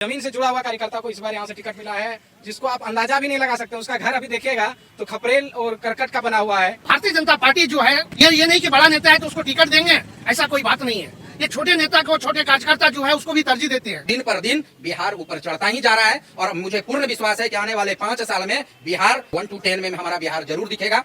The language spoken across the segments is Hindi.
जमीन से जुड़ा हुआ कार्यकर्ता को इस बार यहाँ से टिकट मिला है, जिसको आप अंदाजा भी नहीं लगा सकते। उसका घर अभी देखिएगा तो खपरेल और करकट का बना हुआ है। भारतीय जनता पार्टी जो है ये नहीं कि बड़ा नेता है तो उसको टिकट देंगे, ऐसा कोई बात नहीं है। ये छोटे नेता को, छोटे कार्यकर्ता जो है उसको भी तरजीह देते हैं। दिन पर दिन बिहार ऊपर चढ़ता ही जा रहा है और मुझे पूर्ण विश्वास है कि आने वाले 5 साल में बिहार 1 to 10 में हमारा बिहार जरूर दिखेगा।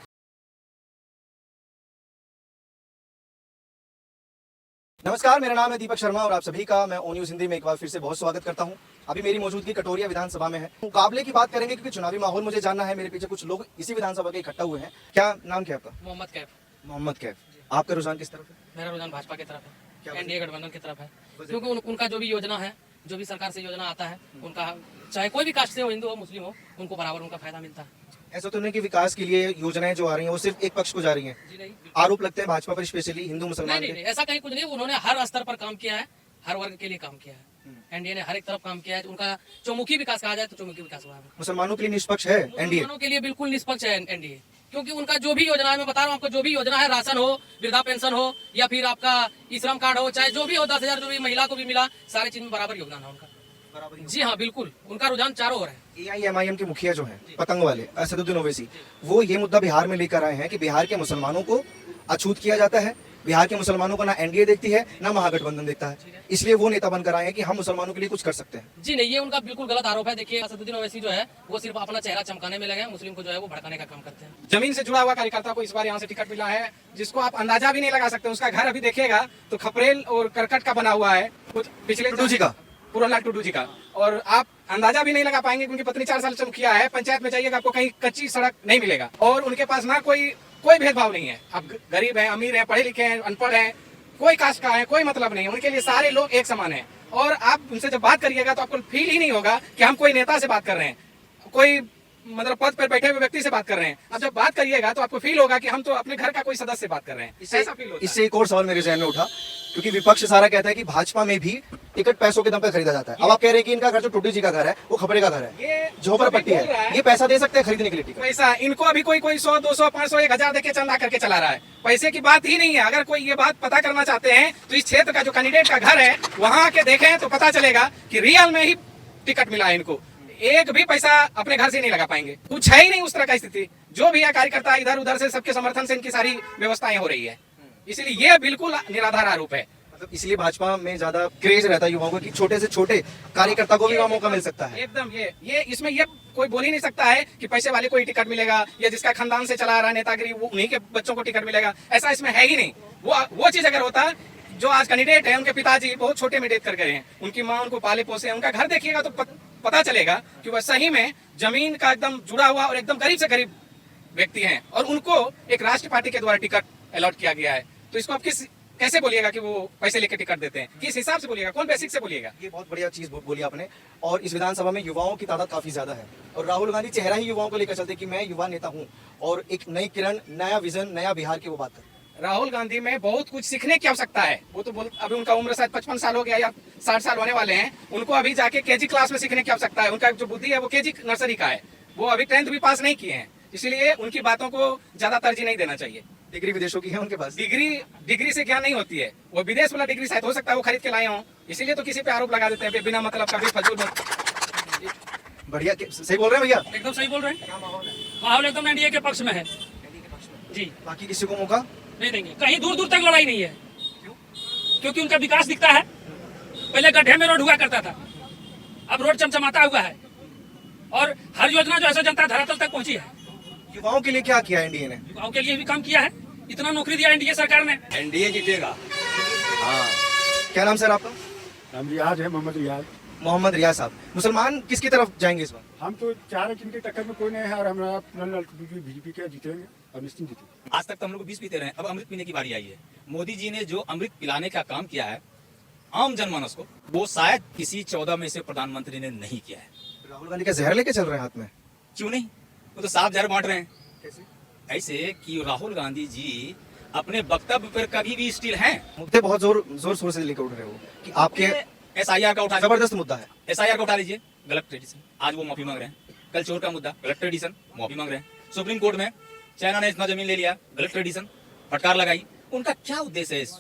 नमस्कार, मेरा नाम है दीपक शर्मा और आप सभी का मैं ओ न्यूज़ हिंदी में एक बार फिर से बहुत स्वागत करता हूं। अभी मेरी मौजूदगी कटोरिया विधानसभा में है। मुकाबले की बात करेंगे क्योंकि चुनावी माहौल मुझे जानना है। मेरे पीछे कुछ लोग इसी विधानसभा के इकट्ठा हुए हैं। क्या नाम क्या आपका? मोहम्मद कैफ। मोहम्मद कैफ। आपका रुझान किस तरफ है? मेरा रुझान भाजपा की तरफ है, एनडीए गठबंधन की तरफ है, क्योंकि उनका जो भी योजना है, जो भी सरकार से योजना आता है, उनका चाहे कोई भी कास्ट से हो, हिंदू हो मुस्लिम हो, उनको बराबर उनका फायदा मिलता है। ऐसा तो नहीं कि विकास के लिए योजनाएं जो आ रही हैं वो सिर्फ एक पक्ष को जा रही हैं। जी नहीं, आरोप लगते हैं भाजपा पर, स्पेशली हिंदू मुसलमान नहीं, ऐसा कहीं कुछ नहीं। उन्होंने हर स्तर पर काम किया है, हर वर्ग के लिए काम किया है। एनडीए ने हर एक तरफ काम किया है। उनका चौमुखी विकास कहा जाए तो चौमुखी विकास हुआ है। मुसलमानों के लिए निष्पक्ष है एनडीए? मुसलमानों के लिए बिल्कुल निष्पक्ष है एनडीए, क्योंकि उनका जो भी योजना है, मैं बता रहा हूँ आपको, जो भी योजना है, राशन हो, वृद्धा पेंशन हो, या फिर आपका ई श्रम कार्ड हो, चाहे जो भी हो, 10,000 जो भी महिला को भी मिला, सारी चीज में बराबर योगदान है उनका। जी हाँ, बिल्कुल उनका रुझान चारों ओर है। AIMIM के मुखिया जो हैं पतंग वाले असदुद्दीन ओवैसी, वो ये मुद्दा बिहार में लेकर आए हैं कि बिहार के मुसलमानों को अछूत किया जाता है। बिहार के मुसलमानों को ना एनडीए देखती है ना महागठबंधन देखता है, इसलिए वो नेता बनकर आए हैं कि हम मुसलमानों के लिए कुछ कर सकते हैं। जी नहीं, ये उनका बिल्कुल गलत आरोप है। देखिए, असदुद्दीन ओवैसी जो है वो सिर्फ अपना चेहरा चमकाने में लगे हैं, मुस्लिम को जो है वो भड़काने का काम करते हैं। जमीन से जुड़ा हुआ कार्यकर्ता को इस बार यहाँ से टिकट मिला है, जिसको आप अंदाजा भी नहीं लगा सकते। उसका घर अभी देखिएगा तो खपरेल और करकट का बना हुआ है, कुछ पिछले टुडू जी का, पूरनलाल टुडू जी का। और आप अंदाजा भी नहीं लगा पाएंगे क्योंकि पत्नी 4 साल से मुखिया है। पंचायत में जाइएगा आपको कहीं कच्ची सड़क नहीं मिलेगा, और उनके पास ना कोई भेदभाव नहीं है। आप गरीब हैं, अमीर हैं, पढ़े लिखे हैं, अनपढ़ हैं, कोई कास्ट का है, कोई मतलब नहीं है। उनके लिए सारे लोग एक समान हैं। और आप उनसे जब बात करिएगा तो आपको फील ही नहीं होगा कि हम कोई नेता से बात कर रहे हैं, कोई मतलब पद पर बैठे हुए व्यक्ति से बात कर रहे हैं। अब जब बात करिएगा तो आपको फील होगा कि हम तो अपने घर का कोई सदस्य से बात कर रहे हैं। ऐसा फील होता है। इससे एक और सवाल मेरे जहन में उठा, क्योंकि विपक्ष सारा कहता है कि भाजपा में भी टिकट पैसों के दम पे खरीदा जाता है। अब आप कह रहे हैं कि इनका घर जो टुडू जी का घर है वो खपरे का घर है, ये झोपड़पट्टी है, ये पैसा दे सकते हैं खरीदने के लिए टिकट? पैसा इनको अभी कोई 100, 200, 500, 1,000 देके चंदा करके चला रहा है। पैसे की बात ही नहीं है। अगर कोई ये बात पता करना चाहते हैं तो इस क्षेत्र का जो कैंडिडेट का घर है वहाँ आके देखें तो पता चलेगा कि रियल में ही टिकट मिला है इनको। एक भी पैसा अपने घर से नहीं लगा पाएंगे, कुछ है ही नहीं उस तरह का स्थिति। जो भी है कार्यकर्ता इधर उधर से सबके समर्थन से इनकी सारी व्यवस्थाएं हो रही है, इसलिए ये बिल्कुल निराधार आरोप है। मतलब इसलिए भाजपा में ज्यादा क्रेज रहता है युवाओं को कि छोटे से छोटे कार्यकर्ता को भी वहाँ मौका मिल सकता है। एकदम ये इसमें ये कोई बोल ही नहीं सकता है कि पैसे वाले को ही टिकट मिलेगा, या जिसका खानदान से चला आ रहा है नेतागिरी वो उन्हीं के बच्चों को टिकट मिलेगा, ऐसा इसमें है ही नहीं। वो चीज अगर होता, जो आज कैंडिडेट है उनके पिताजी बहुत छोटे में डेथ कर गए हैं, उनकी माँ उनको पाले पोसे, उनका घर देखिएगा तो पता चलेगा कि वह सही में जमीन का एकदम जुड़ा हुआ और एकदम गरीब से गरीब व्यक्ति हैं, और उनको एक राष्ट्रीय पार्टी के द्वारा टिकट अलॉट किया गया है। तो इसको आप कैसे बोलिएगा कि वो पैसे लेके टिकट देते हैं? किस हिसाब से बोलिएगा? कौन बेसिक से बोलिएगा? ये बहुत बढ़िया चीज बोली आपने। और इस विधानसभा में युवाओं की तादाद काफी ज्यादा है, और राहुल गांधी चेहरा ही युवाओं को लेकर चलते कि मैं युवा नेता हूँ और एक नई किरण, नया विजन, नया बिहार की वो बात कर। राहुल गांधी में बहुत कुछ सीखने की आवश्यकता है। वो तो अभी उनका उम्र शायद 55 साल हो गया या 60 साल होने वाले हैं। उनको अभी जाके केजी क्लास में सीखने की आवश्यकता है। उनका जो बुद्धि है वो केजी नर्सरी का है, वो अभी 10th भी पास नहीं किए हैं, इसलिए उनकी बातों को ज्यादा तरजीह नहीं देना चाहिए। डिग्री विदेशों की है उनके पास। डिग्री से ज्ञान नहीं होती है। वो विदेश वाला डिग्री शायद हो सकता है वो खरीद के लाए हों, इसीलिए तो किसी पे आरोप लगा देते हैं बिना मतलब का, फजूल। बढ़िया, सही बोल रहे हैं भैया? एकदम सही बोल रहे हैं। माहौल एकदम एनडीए के पक्ष में है जी। बाकी किसी को मौका नहीं देंगे, कहीं दूर दूर तक लड़ाई नहीं है। क्योंकि उनका विकास दिखता है। पहले गड्ढे में रोड हुआ करता था, अब रोड चमचमाता हुआ है, और हर योजना जो ऐसा जनता धरातल तक पहुंची है। युवाओं के लिए क्या किया एनडीए ने? युवाओं के लिए भी काम किया है, इतना नौकरी दिया एनडीए सरकार ने। एनडीए जीतेगा। हाँ। क्या नाम सर आपका? नाम रियाज है, मोहम्मद रियाज। मोहम्मद रियाज साहब, मुसलमान किसकी तरफ जाएंगे इस बार? हम तो चाह रहे जिनके टक्कर में कोई नहीं है, और हमारा बीजेपी के जीतेंगे और निश्चित जीतेंगे। आज तक तो हम लोग 20 पीते रहे, अब अमृत पीने की बारी आई है। मोदी जी ने जो अमृत पिलाने का काम किया है आम जनमानस को, वो शायद किसी 14 में से प्रधानमंत्री ने नहीं किया है। राहुल गांधी का जहर लेके चल रहे हैं हाथ में? क्यों नहीं, वो तो साफ जहर बांट रहे हैं। कैसे? ऐसे कि राहुल गांधी जी अपने वक्तव्य पर कभी भी स्टिल हैं। मुद्दे बहुत जोर शोर से लेकर उठ रहे हो कि आपके SIR का उठा, जबरदस्त मुद्दा है। SIR का उठा लीजिए, गलत ट्रेडिशन, आज वो माफी मांग रहे हैं। कल चोर का मुद्दा, गलत ट्रेडिशन, माफी मांग रहे हैं। सुप्रीम कोर्ट में चाइना ने इतना जमीन ले लिया, गलत ट्रेडिशन, फटकार लगाई। उनका क्या उद्देश्य है इस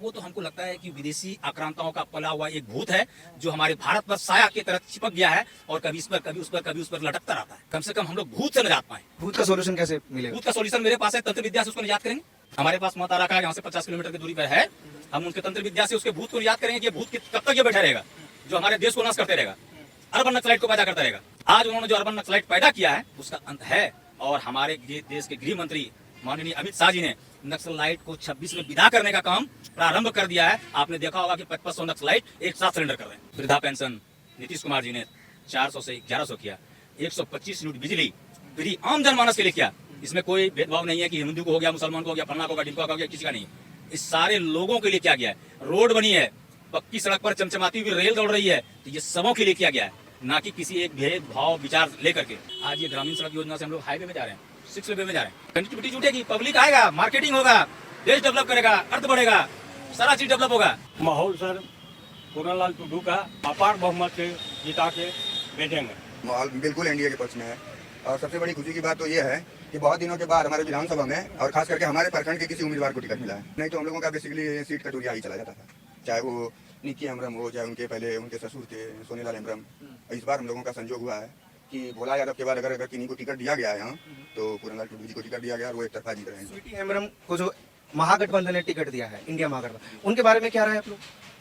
वो तो हमको लगता है कि विदेशी आक्रांताओं का पला हुआ एक भूत है जो हमारे भारत पर साया की तरह चिपक गया है और कभी इस पर कभी उस पर कभी उस पर लटकता रहता है। कम से कम हम लोग भूत से निजात पाए। भूत का सोल्यूशन कैसे मिलेगा? भूत का सॉल्यूशन मेरे पास है, तंत्र विद्या से उसको निजात करेंगे। हमारे पास माता राखा है, यहाँ से 50 किलोमीटर की दूरी पर है। हम उनके तंत्र विद्या से उसके भूत को निजात करेंगे कि ये भूत कब तक ये बैठा रहेगा जो हमारे देश को नाश करते रहेगा, अर्बन नक्सलाइट को पैदा करता रहेगा। आज उन्होंने जो अर्बन नक्सलाइट पैदा किया है उसका अंत है। और हमारे देश के गृह मंत्री माननीय अमित शाह जी ने नक्सलाइट को 26 में विदा करने का काम प्रारंभ कर दिया है। आपने देखा होगा कि 5500 नक्सलाइट एक साथ सरेंडर कर रहे हैं। वृद्धा पेंशन नीतीश कुमार जी ने 400 से 1100 किया। 125 यूनिट बिजली फ्री आम जनमानस के लिए किया। इसमें कोई भेदभाव नहीं है कि हिंदू को हो गया, मुसलमान को हो गया, फलना को हो गया, ढिमका को हो गया, किसी का नहीं। इस सारे लोगों के लिए क्या गया है। रोड बनी है, पक्की सड़क पर चमचमाती हुई रेल दौड़ रही है, तो ये सबों के लिए किया गया है, ना कि किसी एक भेदभाव विचार लेकर के। आज ये ग्रामीण सड़क योजना से हम लोग हाईवे में जा रहे हैं, 6 वे में जा रहे हैं। कनेक्टिविटी जुटेगी, पब्लिक आएगा, मार्केटिंग होगा, देश डेवलप करेगा, अर्थ बढ़ेगा, सारा चीज डेवलप होगा। माहौल सर पूरनलाल टुडू का अपार बहुमत से जिता के भेजेंगे। माहौल बिल्कुल एनडीए के पक्ष में है और सबसे बड़ी खुशी की बात तो ये है कि बहुत दिनों के बाद हमारे विधानसभा में और खास करके हमारे प्रखंड के किसी उम्मीदवार को टिकट मिला है। नहीं तो हम लोगों का बेसिकली सीट कटोरिया ही चला जाता था, चाहे वो निकी हेम्ब्रम हो, चाहे उनके पहले उनके ससुर थे सोनीलाल हेम्ब्रम। इस बार हम लोगों का संजोग हुआ है कि भोला यादव के बाद अगर किन्हीं को टिकट दिया गया है यहाँ तो पूरनलाल टुडू जी को टिकट दिया गया और वो एक तरफा जीत रहे हैं। स्वीटी हेम्ब्रम को जो महागठबंधन ने टिकट दिया है, इंडिया महागठबंधन, उनके बारे में क्या राय है आप लोग?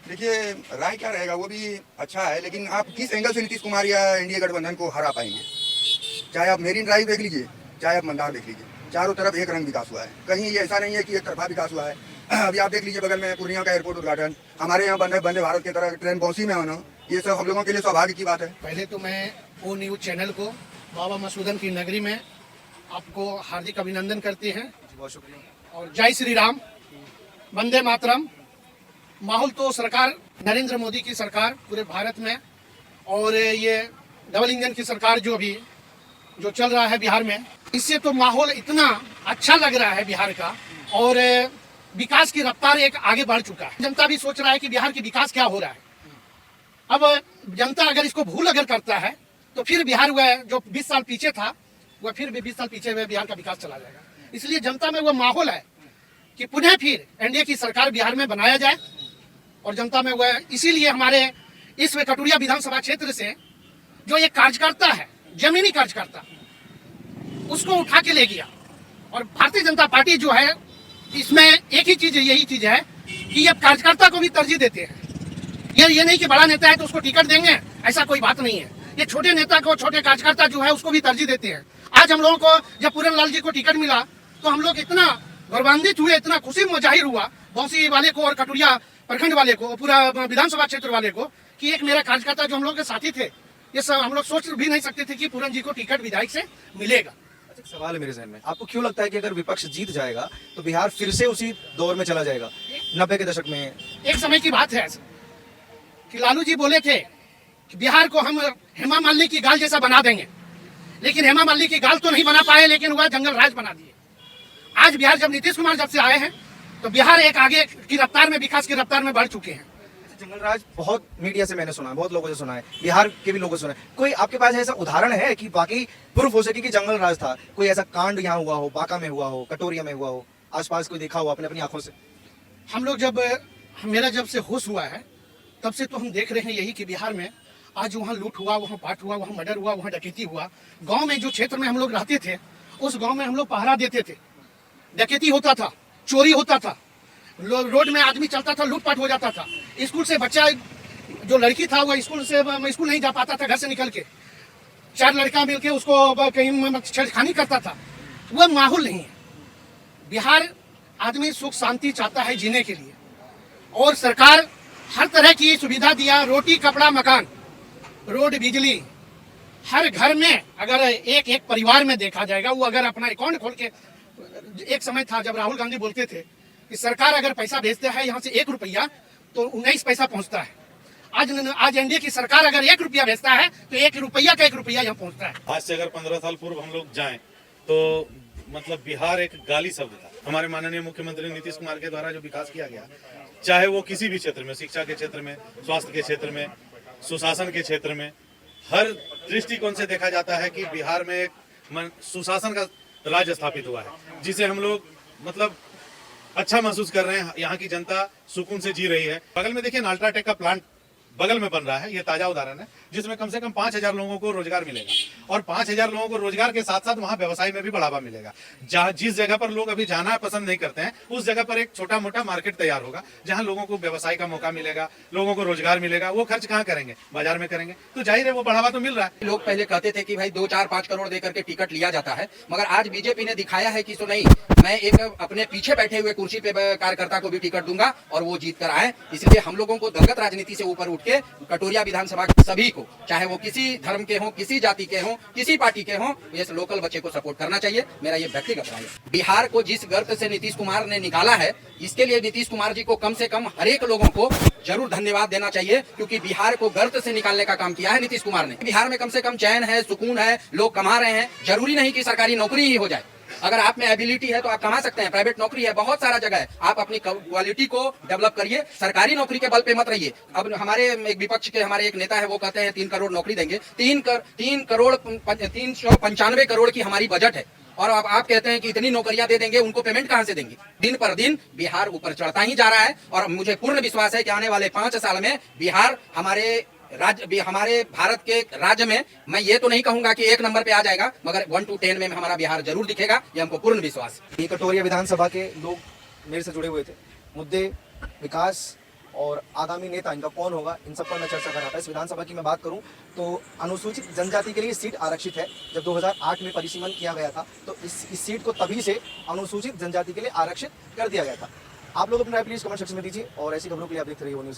देखिए राय क्या रहेगा वो भी अच्छा है, लेकिन आप किस एंगल से नीतीश कुमार या एनडीए गठबंधन को हरा पाएंगे। चाहे आप मेरीन ड्राइव देख लीजिए, चाहे आप मंदार देख लीजिए, चारों तरफ एक रंग विकास हुआ है। कहीं ये ऐसा नहीं है कि एक तरफा विकास हुआ है। अभी आप देख लीजिए बगल में पूर्णिया का एयरपोर्ट उद्घाटन, हमारे यहाँ वंदे भारत की तरह ट्रेन बौसी में होना, ये सब हम लोगों के लिए सौभाग्य की बात है। पहले तो मैं ओ न्यूज चैनल को बाबा मसूदन की नगरी में आपको हार्दिक अभिनंदन करते हैं। बहुत शुक्रिया और जय श्री राम, वंदे मातरम। माहौल तो सरकार नरेंद्र मोदी की सरकार पूरे भारत में और ये डबल इंजन की सरकार जो चल रहा है बिहार में, इससे तो माहौल इतना अच्छा लग रहा है बिहार का और विकास की रफ्तार एक आगे बढ़ चुका है। जनता भी सोच रहा है कि बिहार की विकास क्या हो रहा है। अब जनता अगर इसको भूल अगर करता है तो फिर बिहार वह जो 20 साल पीछे था वह फिर भी 20 साल पीछे में बिहार का विकास चला जाएगा। इसलिए जनता में वह माहौल है कि पुनः फिर एनडीए की सरकार बिहार में बनाया जाए और जनता में वह, इसीलिए हमारे इस कटोरिया विधानसभा क्षेत्र से जो एक कार्यकर्ता है, जमीनी कार्यकर्ता, उसको उठा के ले गया। और भारतीय जनता पार्टी जो है इसमें एक ही चीज, यही चीज है कि ये कार्यकर्ता को भी तरजीह देते हैं। ये नहीं कि बड़ा नेता है तो उसको टिकट देंगे, ऐसा कोई बात नहीं है। ये छोटे नेता को, छोटे कार्यकर्ता जो है उसको भी तरजीह देते हैं। आज हम लोगों को जब पूरनलाल जी को टिकट मिला तो हम लोग इतना गौरवान्वित हुए, इतना खुशी जाहिर हुआ बौसी वाले को और कटोरिया प्रखंड वाले को, पूरा विधानसभा क्षेत्र वाले को, कि एक मेरा कार्यकर्ता जो हम लोग के साथी थे, ये सब हम लोग सोच भी नहीं सकते थे कि पूरन जी को टिकट विधायक से मिलेगा। एक सवाल है मेरे जहन में, आपको क्यों लगता है कि अगर विपक्ष जीत जाएगा तो बिहार फिर से उसी दौर में चला जाएगा 90 के दशक में? एक समय की बात है कि लालू जी बोले थे कि बिहार को हम हेमा मालिनी की गाल जैसा बना देंगे, लेकिन हेमा मालिनी की गाल तो नहीं बना पाए, लेकिन वह जंगल राज बना दिए। आज बिहार जब नीतीश कुमार जब से आए हैं तो बिहार एक आगे की रफ्तार में, विकास की रफ्तार में बढ़ चुके हैं। जंगल राज बहुत मीडिया से मैंने सुना है, बहुत लोगों से सुना है, बिहार के भी लोगों से सुना है। कोई आपके पास ऐसा उदाहरण है कि बाकी प्रूफ हो सके कि जंगल राज था? कोई ऐसा कांड यहाँ हुआ हो, बांका में हुआ हो, कटोरिया में हुआ हो, आसपास कोई देखा हो आपने अपनी आंखों से? हम लोग मेरा जब से होश हुआ है तब से तो हम देख रहे हैं यही कि बिहार में आज वहाँ लूट हुआ, वहाँ पाट हुआ, वहाँ मर्डर हुआ, वहाँ डकैती हुआ। गांव में जो क्षेत्र में हम लोग रहते थे उस गांव में हम लोग पहरा देते थे, डकैती होता था, चोरी होता था, रोड में आदमी चलता था, लूटपाट हो जाता था। स्कूल से बच्चा जो लड़की था वो स्कूल नहीं जा पाता था, घर से निकल के 4 लड़का मिलके उसको कहीं छेड़खानी करता था। वह माहौल नहीं है। बिहार आदमी सुख शांति चाहता है जीने के लिए और सरकार हर तरह की सुविधा दिया, रोटी कपड़ा मकान, रोड बिजली, हर घर में अगर एक परिवार में देखा जाएगा, वो अगर अपना अकाउंट खोल के, एक समय था जब राहुल गांधी बोलते थे कि सरकार अगर पैसा भेजता है यहाँ से 1 रुपया तो 19 पैसा पहुंचता है। आज एनडीए की सरकार अगर 1 रुपया भेजता है तो 1 रुपया का 1 रुपया यहाँ पहुंचता है। आज से अगर 15 साल पूर्व हम लोग जाएं तो मतलब बिहार एक गाली शब्द था। हमारे माननीय मुख्यमंत्री नीतीश कुमार के द्वारा जो विकास किया गया, चाहे वो किसी भी क्षेत्र में, शिक्षा के क्षेत्र में, स्वास्थ्य के क्षेत्र में, सुशासन के क्षेत्र में, हर दृष्टिकोण से देखा जाता है कि बिहार में एक सुशासन का राज्य स्थापित हुआ है, जिसे हम लोग मतलब अच्छा महसूस कर रहे हैं। यहाँ की जनता सुकून से जी रही है। बगल में देखिए अल्ट्राटेक का प्लांट बगल में बन रहा है, ये ताजा उदाहरण है, जिसमें कम से कम 5,000 लोगों को रोजगार मिलेगा और 5,000 लोगों को रोजगार के साथ साथ वहाँ व्यवसाय में भी बढ़ावा मिलेगा। जहाँ जिस जगह पर लोग अभी जाना पसंद नहीं करते हैं, उस जगह पर एक छोटा मोटा मार्केट तैयार होगा, जहाँ लोगों को व्यवसाय का मौका मिलेगा, लोगों को रोजगार मिलेगा। वो खर्च कहाँ करेंगे? बाजार में करेंगे। तो जाहिर है वो बढ़ावा तो मिल रहा है। लोग पहले कहते थे कि भाई 2, 4, 5 करोड़ देकर के टिकट लिया जाता है, मगर आज बीजेपी ने दिखाया है कि सो नहीं, मैं एक अपने पीछे बैठे हुए कुर्सी पे कार्यकर्ता को भी टिकट दूंगा और वो जीत कर आए। इसलिए हम लोगों को दलगत राजनीति से ऊपर उठ के कटोरिया विधानसभा के सभी को, चाहे वो किसी धर्म के हों, किसी जाति के हों, किसी पार्टी के हों, इस लोकल बच्चे को सपोर्ट करना चाहिए। मेरा ये व्यक्तिगत राय है। बिहार को जिस गर्त से नीतीश कुमार ने निकाला है, इसके लिए नीतीश कुमार जी को कम से कम हर एक लोगों को जरूर धन्यवाद देना चाहिए, क्योंकि बिहार को गर्त से निकालने का काम किया है नीतीश कुमार ने। बिहार में कम से कम चैन है, सुकून है, लोग कमा रहे हैं। जरूरी नहीं कि सरकारी नौकरी ही हो जाए। अगर आप में एबिलिटी है तो आप कमा सकते हैं। प्राइवेट नौकरी है, बहुत सारा जगह है। आप अपनी क्वालिटी को डेवलप करिए, सरकारी नौकरी के बल पे मत रहिए। अब हमारे एक विपक्ष के हमारे एक नेता है, वो कहते हैं 3 करोड़ नौकरी देंगे। 395 करोड़ की हमारी बजट है और अब आप कहते हैं कि इतनी नौकरियां दे देंगे, उनको पेमेंट कहां से देंगे? दिन पर दिन बिहार ऊपर चढ़ता ही जा रहा है और मुझे पूर्ण विश्वास है कि आने वाले 5 साल में बिहार हमारे भारत के राज्य में, मैं ये तो नहीं कहूंगा कि 1 नंबर पे आ जाएगा, मगर 1 to 10 में हमारा बिहार जरूर दिखेगा। ये हमको पूर्ण विश्वास है। ये कटोरिया विधानसभा के लोग मेरे से जुड़े हुए थे। मुद्दे, विकास और आगामी नेता इनका कौन होगा, इन सब पर मैं चर्चा कर रहा था। इस विधानसभा की मैं बात करूं तो अनुसूचित जनजाति के लिए सीट आरक्षित है। जब 2008 में परिसीमन किया गया था तो इस सीट को तभी से अनुसूचित जनजाति के लिए आरक्षित कर दिया गया था। आप लोग अपना राय प्लीज कमेंट सेक्शन में दीजिए और ऐसी खबरों के लिए आप देखते रहिए वो न्यूज़।